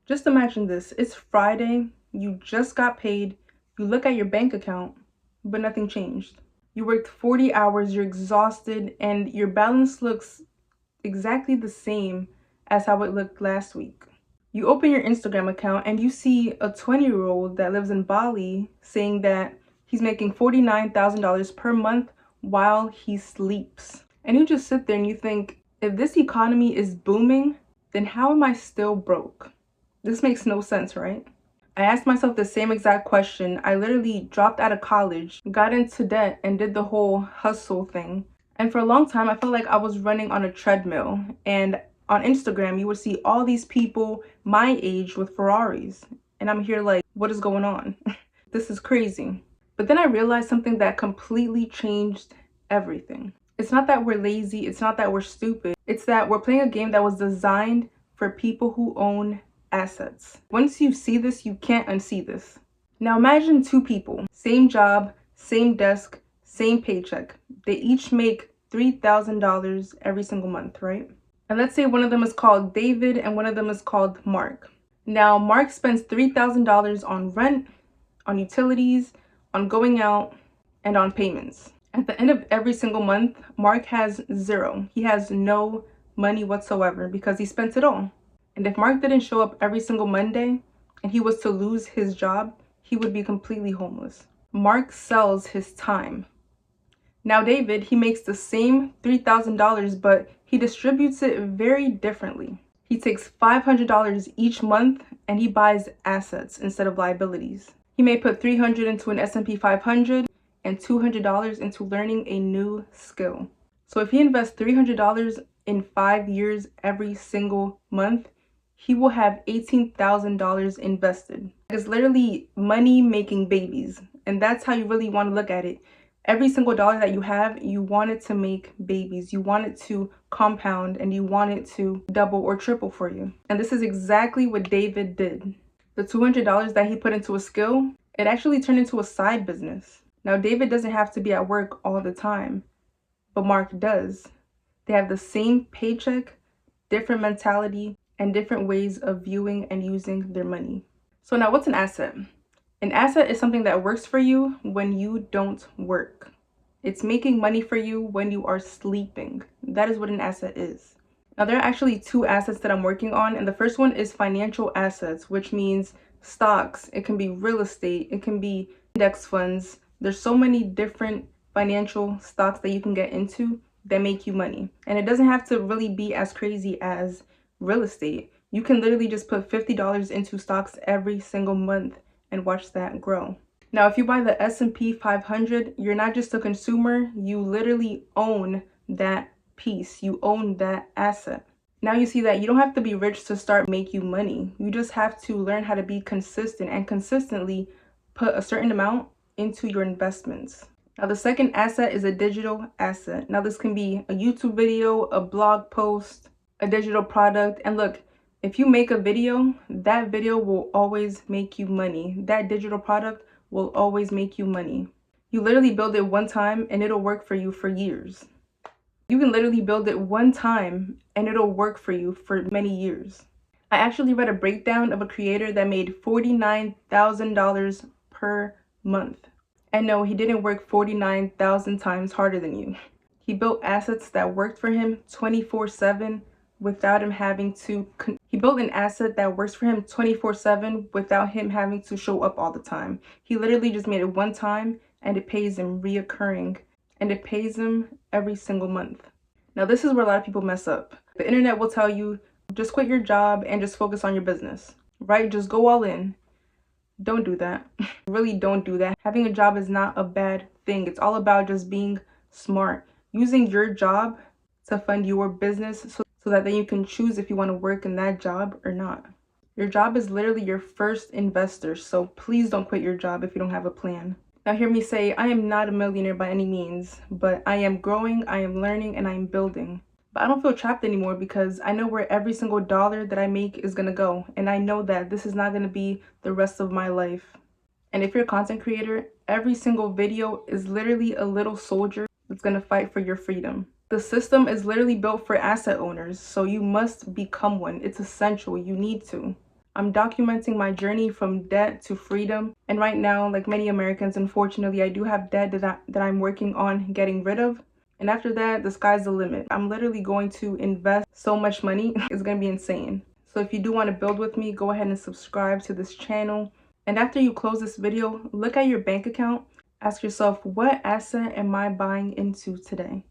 Just imagine this. It's Friday, you just got paid, you look at your bank account, but nothing changed. You worked 40 hours, you're exhausted, and your balance looks exactly the same as how it looked last week. You open your Instagram account and you see a 20-year-old that lives in Bali saying that he's making $49,000 per month while he sleeps. And you just sit there and you think, if this economy is booming, then how am I still broke? This makes no sense, right? I asked myself the same exact question. I literally dropped out of college, got into debt, and did the whole hustle thing. And for a long time, I felt like I was running on a treadmill. And on Instagram, you would see all these people my age with Ferraris. And I'm here like, what is going on? This is crazy. But then I realized something that completely changed everything. It's not that we're lazy. It's not that we're stupid. It's that we're playing a game that was designed for people who own assets. Once you see this, you can't unsee this. Now imagine two people, same job, same desk, same paycheck. They each make $3,000 every single month, right? And let's say one of them is called David and one of them is called Mark. Now Mark spends $3,000 on rent, on utilities, on going out, and on payments. At the end of every single month, Mark has zero. He has no money whatsoever because he spent it all. And if Mark didn't show up every single Monday and he was to lose his job, he would be completely homeless. Mark sells his time. Now David, he makes the same $3,000, but he distributes it very differently. He takes $500 each month and he buys assets instead of liabilities. He may put $300 into an S&P 500 and $200 into learning a new skill. So if he invests $300 in 5 years every single month, he will have $18,000 invested. It's literally money making babies. And that's how you really want to look at it. Every single dollar that you have, you want it to make babies. You want it to compound and you want it to double or triple for you. And this is exactly what David did. The $200 that he put into a skill, it actually turned into a side business. Now, David doesn't have to be at work all the time, but Mark does. They have the same paycheck, different mentality, and different ways of viewing and using their money. So now what's an asset? An asset is something that works for you when you don't work. It's making money for you when you are sleeping. That is what an asset is. Now there are actually two assets that I'm working on, and the first one is financial assets, which means stocks. It can be real estate. It can be index funds. There's so many different financial stocks that you can get into that make you money. And it doesn't have to really be as crazy as real estate. You can literally just put $50 into stocks every single month and watch that grow. Now, if you buy the S&P 500, you're not just a consumer, you literally own that piece. You own that asset. Now you see that you don't have to be rich to start make you money. You just have to learn how to be consistent and consistently put a certain amount into your investments. Now, the second asset is a digital asset. Now, this can be a YouTube video, a blog post, a digital product. And look, if you make a video, that video will always make you money. That digital product will always make you money. You literally build it one time and it'll work for you for years. You can literally build it one time and it'll work for you for many years. I actually read a breakdown of a creator that made $49,000 per month. And no, he didn't work 49,000 times harder than you. He built assets that worked for him 24/7 without him having to. He built an asset that works for him 24/7 without him having to show up all the time. He literally just made it one time and it pays him reoccurring. And it pays him every single month. Now, this is where a lot of people mess up. The internet will tell you, just quit your job and just focus on your business, right? Just go all in. Don't do that. Really don't do that. Having a job is not a bad thing. It's all about just being smart. Using your job to fund your business so that then you can choose if you want to work in that job or not. Your job is literally your first investor. So please don't quit your job if you don't have a plan. Now hear me say, I am not a millionaire by any means, but I am growing, I am learning, and I am building. But I don't feel trapped anymore because I know where every single dollar that I make is going to go. And I know that this is not going to be the rest of my life. And if you're a content creator, every single video is literally a little soldier that's going to fight for your freedom. The system is literally built for asset owners, so you must become one. It's essential. You need to. I'm documenting my journey from debt to freedom. And right now, like many Americans, unfortunately, I do have debt that I'm working on getting rid of. And after that, the sky's the limit. I'm literally going to invest so much money. It's going to be insane. So if you do want to build with me, go ahead and subscribe to this channel. And after you close this video, look at your bank account. Ask yourself, what asset am I buying into today?